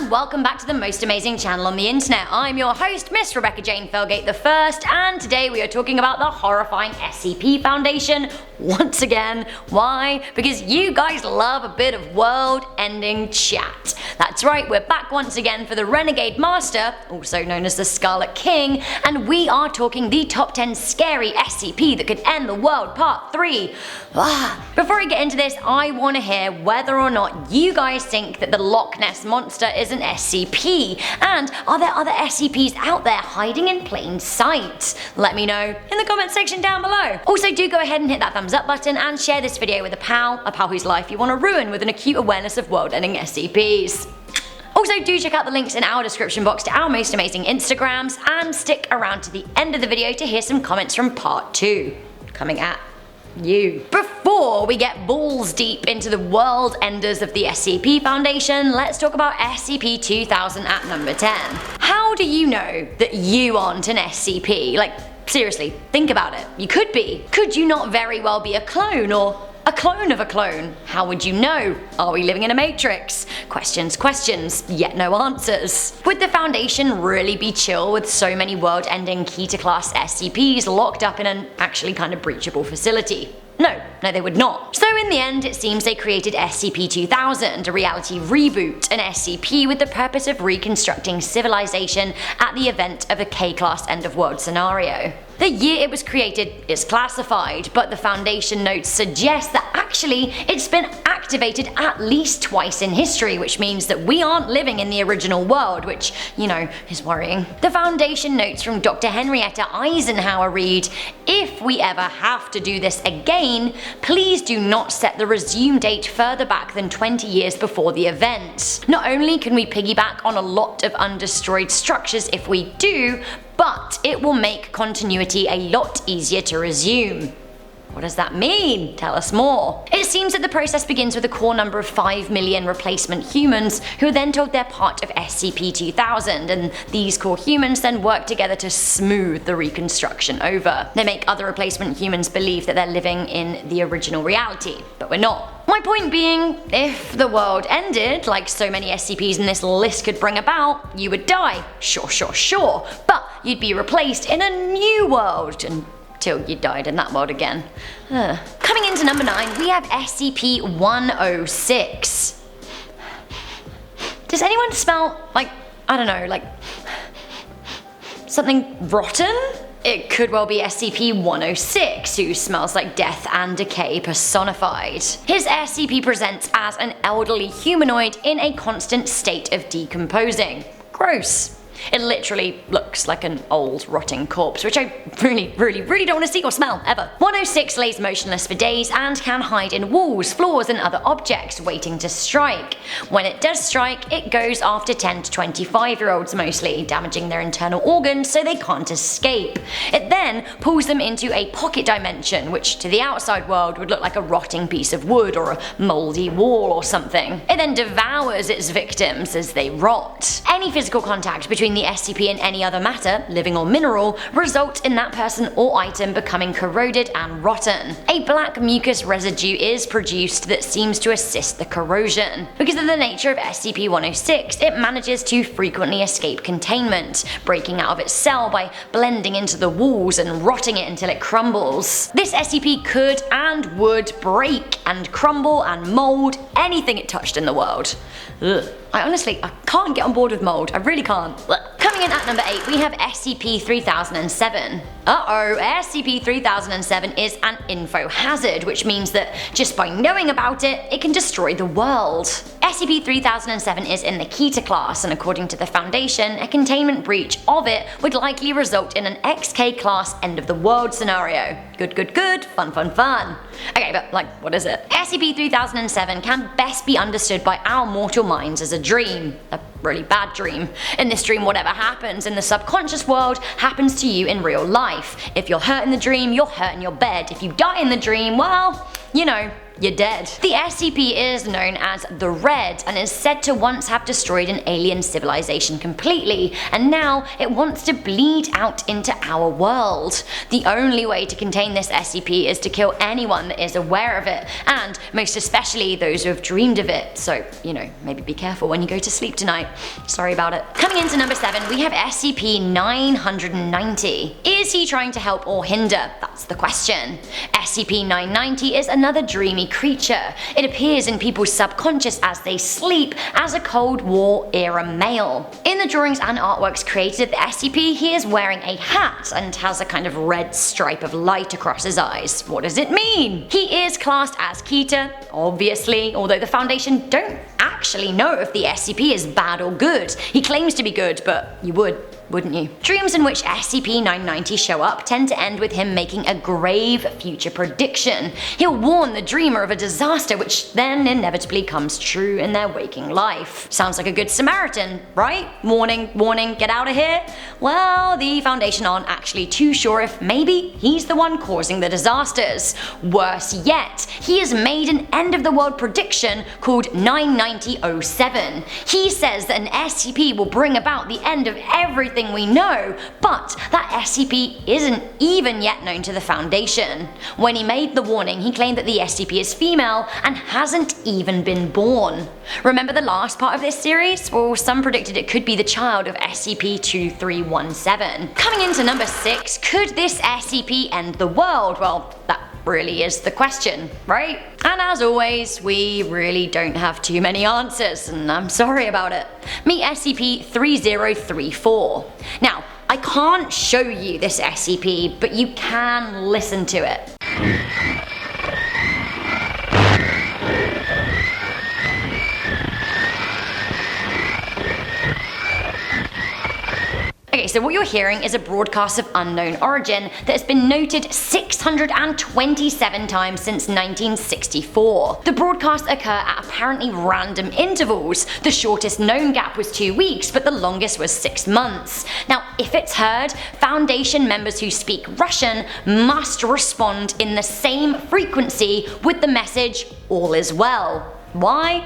and welcome back to the most amazing channel on the internet. I'm your host, Miss Rebecca Jane Felgate I, and today we are talking about the horrifying SCP Foundation once again. Why? Because you guys love a bit of world-ending chat. That's right, we're back once again for the Renegade Master, also known as the Scarlet King, and we are talking the top 10 scary SCP that could end the world part 3. Before I get into this, I want to hear whether or not you guys think that the Loch Ness Monster is an SCP, and are there other SCPs out there hiding in plain sight? Let me know in the comment section down below. Also, do go ahead and hit that thumbs up button and share this video with a pal whose life you want to ruin with an acute awareness of world-ending SCPs. Also, do check out the links in our description box to our most amazing Instagrams, and stick around to the end of the video to hear some comments from part 2 coming at you. Before we get balls deep into the world enders of the SCP Foundation, let's talk about SCP-2000 at number 10. How do you know that you aren't an SCP? Like, seriously, think about it. You could be. Could you not very well be a clone, or a clone of a clone? How would you know? Are we living in a matrix? Questions, yet no answers. Would the Foundation really be chill with so many world-ending Keter-class SCPs locked up in an actually kind of breachable facility? No, they would not. So in the end, it seems they created SCP-2000, a reality reboot, an SCP with the purpose of reconstructing civilization at the event of a K-class end-of-world scenario. The year it was created is classified, but the Foundation notes suggest that actually it's been activated at least twice in history, which means that we aren't living in the original world, which, is worrying. The Foundation notes from Dr. Henrietta Eisenhower read, "If we ever have to do this again, please do not set the resume date further back than 20 years before the event. Not only can we piggyback on a lot of undestroyed structures if we do, but it will make continuity a lot easier to resume." What does that mean? Tell us more. It seems that the process begins with a core number of 5 million replacement humans who are then told they're part of SCP-2000, and these core humans then work together to smooth the reconstruction over. They make other replacement humans believe that they're living in the original reality, but we're not. My point being, if the world ended, like so many SCPs in this list could bring about, you would die. Sure. But you'd be replaced in a new world until you died in that world again. Coming into number 9, we have SCP-106. Does anyone smell like something rotten? It could well be SCP-106, who smells like death and decay personified. His SCP presents as an elderly humanoid in a constant state of decomposing. Gross. It literally looks like an old, rotting corpse, which I really don't want to see or smell, ever. 106 lays motionless for days and can hide in walls, floors, and other objects, waiting to strike. When it does strike, it goes after 10 to 25-year-olds mostly, damaging their internal organs so they can't escape. It then pulls them into a pocket dimension, which to the outside world would look like a rotting piece of wood or a mouldy wall or something. It then devours its victims as they rot. Any physical contact between the SCP and any other matter, living or mineral, result in that person or item becoming corroded and rotten. A black mucus residue is produced that seems to assist the corrosion. Because of the nature of SCP-106, it manages to frequently escape containment, breaking out of its cell by blending into the walls and rotting it until it crumbles. This SCP could and would break and crumble and mold anything it touched in the world. Ugh. I can't get on board with mold. I really can't. Coming in at number 8, we have SCP-3007. SCP-3007 is an info hazard, which means that just by knowing about it, it can destroy the world. SCP-3007 is in the Keter class, and according to the Foundation, a containment breach of it would likely result in an XK class end of the world scenario. Good, fun. Okay, but what is it? SCP-3007 can best be understood by our mortal minds as a dream. A really bad dream. In this dream, whatever happens in the subconscious world happens to you in real life. If you're hurt in the dream, you're hurt in your bed. If you die in the dream, well, you're dead. The SCP is known as the Red and is said to once have destroyed an alien civilization completely, and now it wants to bleed out into our world. The only way to contain this SCP is to kill anyone that is aware of it, and most especially those who have dreamed of it, so, you know, maybe be careful when you go to sleep tonight. Sorry about it. Coming into number 7, we have SCP-990. Is he trying to help or hinder? That's the question. SCP-990 is another dreamy creature. It appears in people's subconscious as they sleep as a Cold War era male. In the drawings and artworks created of the SCP, he is wearing a hat and has a kind of red stripe of light across his eyes. What does it mean? He is classed as Keter, obviously, although the Foundation don't actually know if the SCP is bad or good. He claims to be good, but you wouldn't you? Dreams in which SCP-990 show up tend to end with him making a grave future prediction. He'll warn the dreamer of a disaster which then inevitably comes true in their waking life. Sounds like a good Samaritan, right? Warning, warning, get out of here? Well, the Foundation aren't actually too sure if maybe he's the one causing the disasters. Worse yet, he has made an end-of-the-world prediction called 99007. He says that an SCP will bring about the end of everything we know, but that SCP isn't even yet known to the Foundation. When he made the warning, he claimed that the SCP is female and hasn't even been born. Remember the last part of this series? Well, some predicted it could be the child of SCP-2317. Coming into number 6, could this SCP end the world? Well, that really is the question, right? And as always, we really don't have too many answers, and I'm sorry about it. Meet SCP-3034. Now, I can't show you this SCP, but you can listen to it. Okay, so what you're hearing is a broadcast of unknown origin that has been noted 627 times since 1964. The broadcasts occur at apparently random intervals. The shortest known gap was 2 weeks, but the longest was 6 months. Now, if it's heard, Foundation members who speak Russian must respond in the same frequency with the message, "All is well." Why?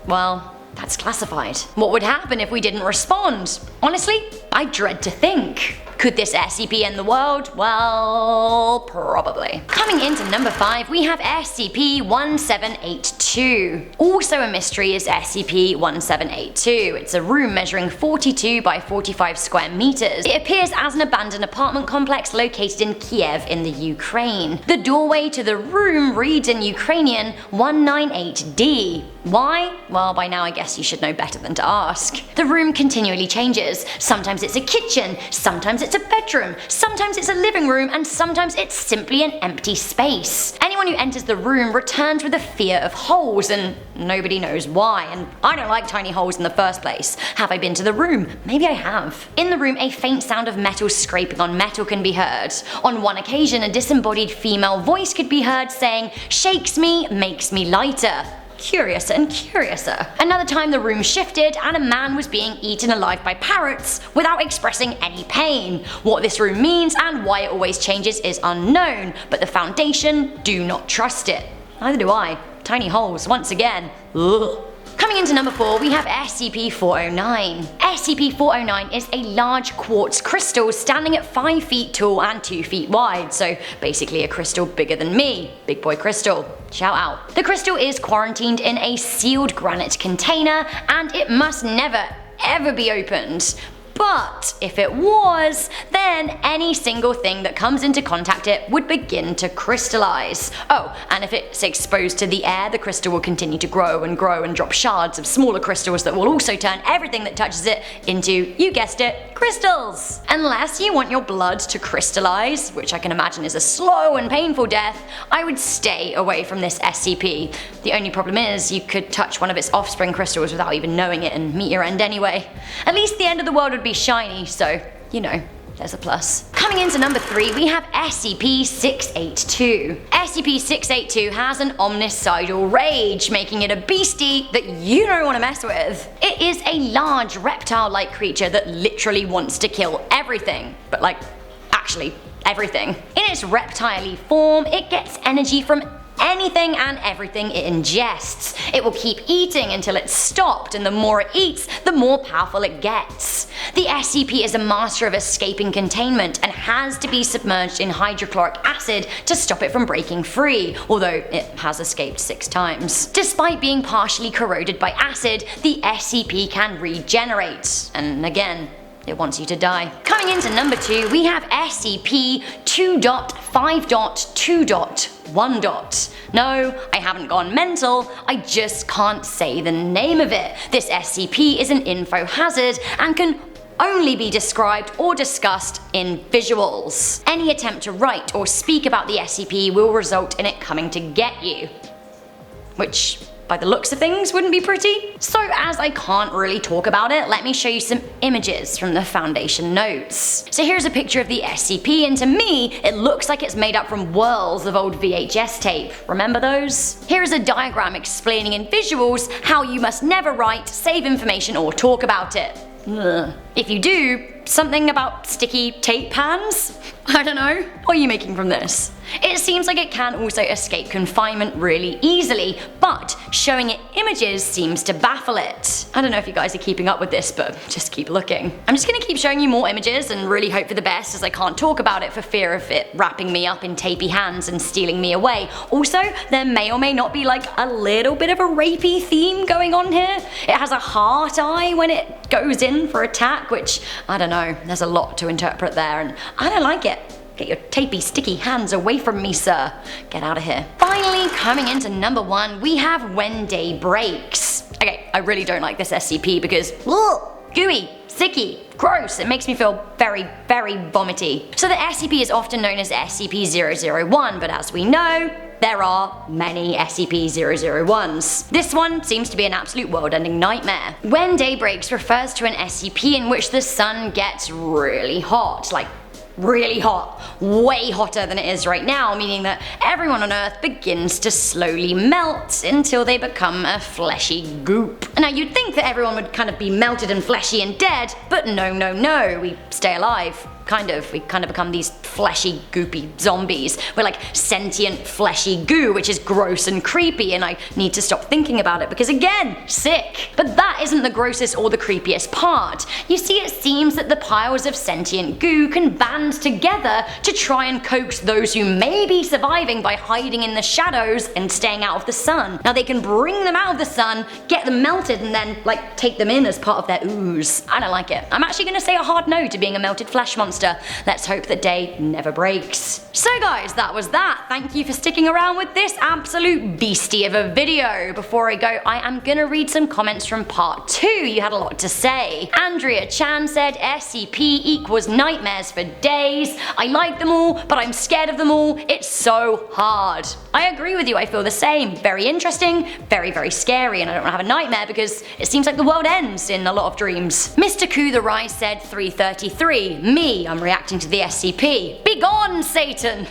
Well, that's classified. What would happen if we didn't respond? Honestly, I dread to think. Could this SCP end the world? Well, probably. Coming into number 5, we have SCP-1782. Also a mystery is SCP-1782. It's a room measuring 42 by 45 square meters. It appears as an abandoned apartment complex located in Kiev in the Ukraine. The doorway to the room reads in Ukrainian 198D. Why? Well, by now I guess you should know better than to ask. The room continually changes. Sometimes it's a kitchen, sometimes it's a bedroom, sometimes it's a living room, and sometimes it's simply an empty space. Anyone who enters the room returns with a fear of holes, and nobody knows why, and I don't like tiny holes in the first place. Have I been to the room? Maybe I have. In the room, a faint sound of metal scraping on metal can be heard. On one occasion, a disembodied female voice could be heard saying, "Shakes me, makes me lighter." Curiouser and curiouser. Another time the room shifted and a man was being eaten alive by parrots without expressing any pain. What this room means and why it always changes is unknown, but the Foundation do not trust it. Neither do I. Tiny holes, once again. Ugh. Coming into number 4, we have SCP-409. SCP-409 is a large quartz crystal standing at 5 feet tall and 2 feet wide, so basically a crystal bigger than me. Big boy crystal. Shout out. The crystal is quarantined in a sealed granite container and it must never ever be opened. But if it was, then any single thing that comes into contact it would begin to crystallize. Oh, and if it's exposed to the air, the crystal will continue to grow and drop shards of smaller crystals that will also turn everything that touches it into, you guessed it, crystals. Unless you want your blood to crystallize, which I can imagine is a slow and painful death, I would stay away from this SCP. The only problem is you could touch one of its offspring crystals without even knowing it and meet your end anyway. At least the end of the world would be shiny, so, you know, there's a plus. Coming into number 3, we have SCP-682. SCP-682 has an omnicidal rage, making it a beastie that you don't want to mess with. It is a large reptile-like creature that literally wants to kill everything, but like, actually everything. In its reptile-y form, it gets energy from anything and everything it ingests. It will keep eating until it's stopped, and the more it eats, the more powerful it gets. The SCP is a master of escaping containment and has to be submerged in hydrochloric acid to stop it from breaking free, although it has escaped 6 times. Despite being partially corroded by acid, the SCP can regenerate, and again, it wants you to die. Coming into number 2, we have SCP-2.5.2.1. No, I haven't gone mental, I just can't say the name of it. This SCP is an info hazard and can only be described or discussed in visuals. Any attempt to write or speak about the SCP will result in it coming to get you. Which, by the looks of things, wouldn't be pretty. So as I can't really talk about it, let me show you some images from the Foundation notes. So here's a picture of the SCP, and to me, it looks like it's made up from whirls of old VHS tape. Remember those? Here's a diagram explaining in visuals how you must never write, save information, or talk about it. Ugh. If you do, something about sticky tape hands? I don't know. What are you making from this? It seems like it can also escape confinement really easily, but showing it images seems to baffle it. I don't know if you guys are keeping up with this, but just keep looking. I'm just gonna keep showing you more images and really hope for the best, as I can't talk about it for fear of it wrapping me up in tapey hands and stealing me away. Also, there may or may not be like a little bit of a rapey theme going on here. It has a heart eye when it goes in for attack, which, I don't know, there's a lot to interpret there, and I don't like it. Get your tapey, sticky hands away from me, sir. Get out of here. Finally, coming into number 1, we have When Day Breaks. Okay, I really don't like this SCP because, ugh, gooey, sicky, gross. It makes me feel very, very vomity. So the SCP is often known as SCP-001, but as we know, there are many SCP-001s. This one seems to be an absolute world-ending nightmare. When Day Breaks refers to an SCP in which the sun gets really hot, like really hot, way hotter than it is right now, meaning that everyone on Earth begins to slowly melt until they become a fleshy goop. Now you'd think that everyone would kind of be melted and fleshy and dead, but no, we stay alive. We kind of become these fleshy, goopy zombies. We're like sentient, fleshy goo, which is gross and creepy, and I need to stop thinking about it because, again, sick. But that isn't the grossest or the creepiest part. You see, it seems that the piles of sentient goo can band together to try and coax those who may be surviving by hiding in the shadows and staying out of the sun. Now they can bring them out of the sun, get them melted, and then, like, take them in as part of their ooze. I don't like it. I'm actually gonna say a hard no to being a melted flesh monster. Let's hope that day never breaks. So guys, that was that. Thank you for sticking around with this absolute beastie of a video. Before I go, I am gonna read some comments from part 2. You had a lot to say. Andrea Chan said SCP equals nightmares for days. I like them all, but I'm scared of them all. It's so hard. I agree with you, I feel the same. Very interesting, very, very scary, and I don't want to have a nightmare because it seems like the world ends in a lot of dreams. Mr. Koo the Rise said 333. Me, I'm reacting to the SCP. Begone, Satan!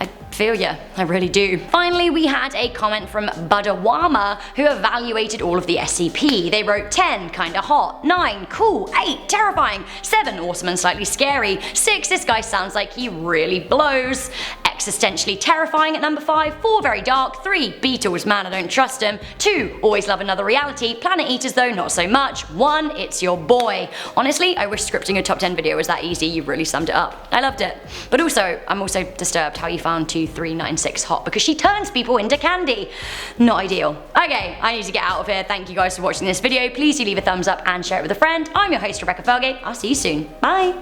I feel ya, I really do. Finally, we had a comment from Budawama, who evaluated all of the SCP. They wrote 10, kinda hot, 9, cool, 8, terrifying, 7, awesome and slightly scary, 6, this guy sounds like he really blows, existentially terrifying at number 5, 4, very dark, 3, Beatles, man I don't trust him, 2, always love another reality, Planet Eaters though not so much, 1, it's your boy. Honestly, I wish scripting a top 10 video was that easy, you really summed it up. I loved it. But also, I'm also disturbed how you found 2396 hot, because she turns people into candy. Not ideal. Okay, I need to get out of here. Thank you guys for watching this video. Please do leave a thumbs up and share it with a friend. I'm your host, Rebecca Felgate. I'll see you soon. Bye!